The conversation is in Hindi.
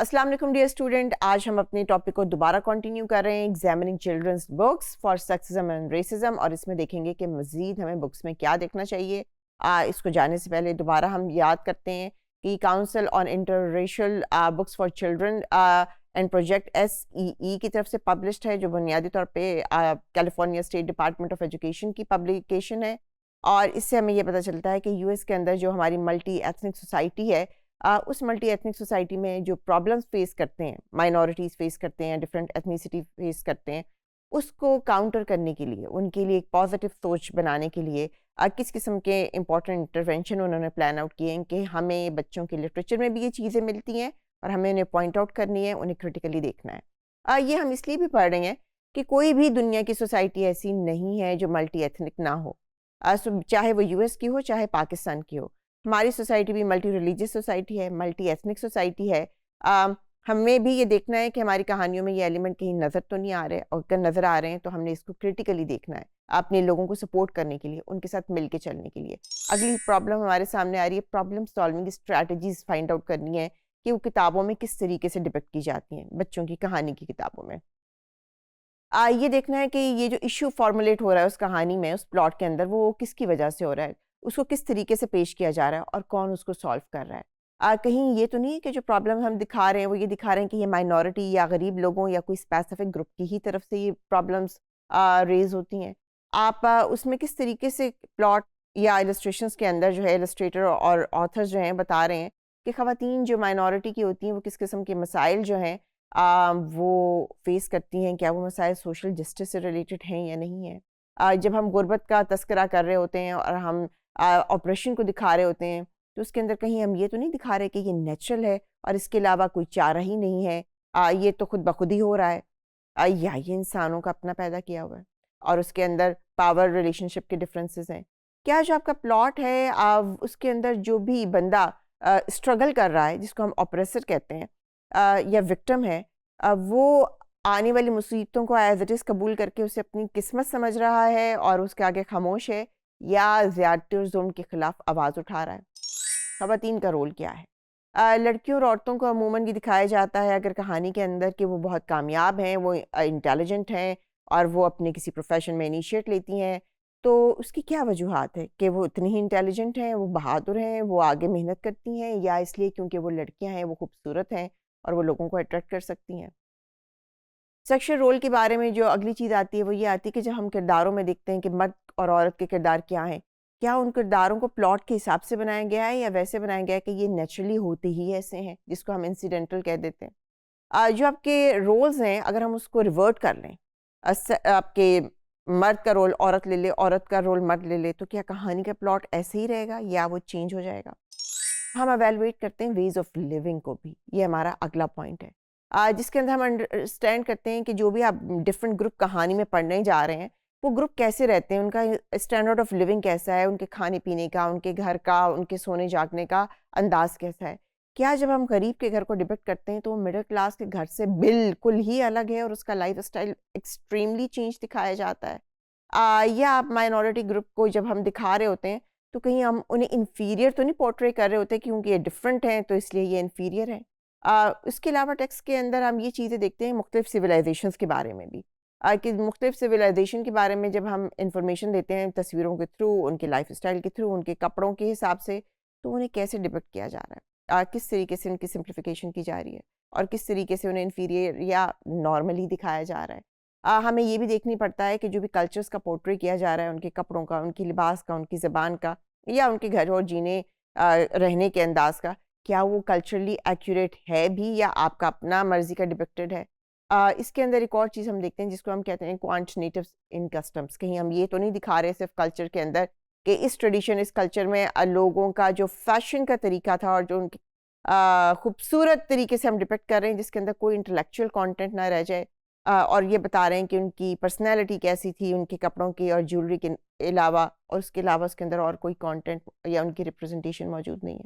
अस्सलाम वालेकुम डियर स्टूडेंट, आज हम अपने टॉपिक को दोबारा कंटिन्यू कर रहे हैं examining children's books for sexism and racism, और इसमें देखेंगे कि मज़ीद हमें बुक्स में क्या देखना चाहिए। इसको जाने से पहले दोबारा हम याद करते हैं कि council on inter racial books for children and project SEE की तरफ से पब्लिश्ड है, जो बुनियादी तौर पे California state department of education की पब्लिकेशन है। और इससे हमें ये पता चलता है कि US के अंदर जो हमारी मल्टी एथनिक सोसाइटी है, उस मल्टी एथनिक सोसाइटी में जो प्रॉब्लम्स फेस करते हैं, माइनॉरिटीज़ फेस करते हैं, डिफरेंट एथनिसिटी फेस करते हैं, उसको काउंटर करने के लिए, उनके लिए एक पॉजिटिव सोच बनाने के लिए किस किस्म के इंपॉर्टेंट इंटरवेंशन उन्होंने प्लान आउट किए हैं कि हमें बच्चों के लिटरेचर में भी ये चीज़ें मिलती हैं और हमें उन्हें पॉइंट आउट करनी है, उन्हें क्रिटिकली देखना है। ये हम इसलिए भी पढ़ रहे हैं कि कोई भी दुनिया की सोसाइटी ऐसी नहीं है जो मल्टी एथनिक ना हो, चाहे वो US की हो, चाहे पाकिस्तान की हो। हमारी सोसाइटी भी मल्टी रिलीजियस सोसाइटी है, मल्टी एथनिक सोसाइटी है। हमें भी ये देखना है कि हमारी कहानियों में ये एलिमेंट कहीं नज़र तो नहीं आ रहे, और अगर नज़र आ रहे हैं तो हमने इसको क्रिटिकली देखना है, अपने लोगों को सपोर्ट करने के लिए, उनके साथ मिल के चलने के लिए। अगली प्रॉब्लम हमारे सामने आ रही है, problem solving strategies find out करनी है कि वो किताबों में किस तरीके से डिपिक्ट की जाती हैं, बच्चों की कहानी की किताबों में। ये देखना है कि ये जो इशू फॉर्मुलेट हो रहा है उस कहानी में, उस प्लॉट के अंदर, वो किसकी वजह से हो रहा है, उसको किस तरीके से पेश किया जा रहा है और कौन उसको सॉल्व कर रहा है। कहीं ये तो नहीं है कि जो प्रॉब्लम हम दिखा रहे हैं वो ये दिखा रहे हैं कि ये माइनॉरिटी या गरीब लोगों या कोई स्पेसिफिक ग्रुप की ही तरफ से ये प्रॉब्लम्स रेज होती हैं। आप उसमें किस तरीके से प्लॉट या इलस्ट्रेशंस के अंदर जो है इलस्ट्रेटर और ऑथर्स जो हैं बता रहे हैं कि ख़वातीन जो माइनॉरिटी की होती हैं वो किस किस्म के मसाइल जो हैं वो फेस करती हैं, क्या वो मसाइल सोशल जस्टिस से रिलेटेड हैं या नहीं है। जब हम गुर्बत का तस्करा कर रहे होते हैं और हम ऑपरेशन को दिखा रहे होते हैं, तो उसके अंदर कहीं हम ये तो नहीं दिखा रहे कि ये नेचुरल है और इसके अलावा कोई चारा ही नहीं है, ये तो खुद ब खुद ही हो रहा है, या ये इंसानों का अपना पैदा किया हुआ है, और उसके अंदर पावर रिलेशनशिप के डिफरेंसेस हैं। क्या जो आपका प्लॉट है, उसके अंदर जो भी बंदा स्ट्रगल कर रहा है, जिसको हम ऑपरेसर कहते हैं, या विक्टिम है, वो आने वाली मुसीबतों को एज इट इज़ कबूल करके उसे अपनी किस्मत समझ रहा है और उसके आगे खामोश है, या ज़्यादती और जुल्म के ख़िलाफ़ आवाज़ उठा रहा है। ख़वातीन का रोल क्या है? लड़कियों और औरतों को अमूमन ये दिखाया जाता है अगर कहानी के अंदर कि वो बहुत कामयाब हैं, वो इंटेलिजेंट हैं और वो अपने किसी प्रोफेशन में इनिशिएट लेती हैं। तो उसकी क्या वजूहात है कि वो इतनी ही इंटेलिजेंट हैं, वो बहादुर हैं, वो आगे मेहनत करती हैं, या इसलिए क्योंकि वो लड़कियां हैं, वो खूबसूरत हैं और वो लोगों को अट्रैक्ट कर सकती हैं। सेक्शुअल रोल के बारे में जो अगली चीज़ आती है वो ये आती है कि जब हम किरदारों में देखते हैं कि मर्द और औरत के किरदार क्या हैं, क्या उन किरदारों को प्लॉट के हिसाब से बनाया गया है या वैसे बनाया गया है कि ये नेचुरली होते ही ऐसे हैं, जिसको हम इंसिडेंटल कह देते हैं। जो आपके रोल्स हैं, अगर हम उसको रिवर्ट कर लें, आपके मर्द का रोल औरत ले ले, औरत का रोल मर्द ले ले, तो क्या कहानी का प्लॉट ऐसे ही रहेगा या वो चेंज हो जाएगा? हम एवेलुएट करते हैं वेज ऑफ लिविंग को भी, ये हमारा अगला पॉइंट है, जिसके अंदर हम अंडरस्टैंड करते हैं कि जो भी आप डिफरेंट ग्रुप कहानी में पढ़ने जा रहे हैं, वो ग्रुप कैसे रहते हैं, उनका स्टैंडर्ड ऑफ लिविंग कैसा है, उनके खाने पीने का, उनके घर का, उनके सोने जागने का अंदाज कैसा है। क्या जब हम गरीब के घर को डिपिक्ट करते हैं तो वो मिडिल क्लास के घर से बिल्कुल ही अलग है और उसका लाइफ स्टाइल एक्सट्रीमली चेंज दिखाया जाता है? या आप माइनॉरिटी ग्रुप को जब हम दिखा रहे होते हैं तो कहीं हम उन्हें इन्फीरियर तो नहीं पोर्ट्रे कर रहे होते क्योंकि ये डिफरेंट हैं तो इसलिए ये इन्फीरियर हैं? इसके अलावा टेक्स्ट के अंदर हम ये चीज़ें देखते हैं मुख्तलिफ सिविलाइजेशंस के बारे में भी, कि मुख्तलिफ सिविलाइजेशन के बारे में जब हम इंफॉर्मेशन देते हैं तस्वीरों के थ्रू, उनके लाइफ स्टाइल के थ्रू, उनके कपड़ों के हिसाब से, तो उन्हें कैसे डिपिक्ट किया जा रहा है, किस तरीके से उनकी सिंप्लीफिकेशन की जा रही है और किस तरीके से उन्हें इन्फीरियर या नॉर्मली दिखाया जा रहा है। हमें ये भी देखनी पड़ता है कि जो भी कल्चर्स का पोर्ट्रे किया जा रहा है, उनके कपड़ों का, उनकी लिबास का, उनकी ज़बान का, या उनके घर और जीने रहने के अंदाज का, क्या वो कल्चरली एक्यूरेट है भी या आपका अपना मर्जी का डिपिक्टेड है। इसके अंदर एक और चीज़ हम देखते हैं जिसको हम कहते हैं क्वांटिटेटिव इन कस्टम्स। कहीं हम ये तो नहीं दिखा रहे सिर्फ कल्चर के अंदर कि इस ट्रेडिशन, इस कल्चर में लोगों का जो फैशन का तरीका था और जो उनकी खूबसूरत तरीके से हम डिपिक्ट कर रहे हैं जिसके अंदर कोई इंटेलेक्चुअल कंटेंट ना रह जाए, और ये बता रहे हैं कि उनकी पर्सनैलिटी कैसी थी उनके कपड़ों की और ज्वेलरी के अलावा, और उसके अलावा उसके अंदर और कोई कंटेंट या उनकी रिप्रेजेंटेशन मौजूद नहीं है।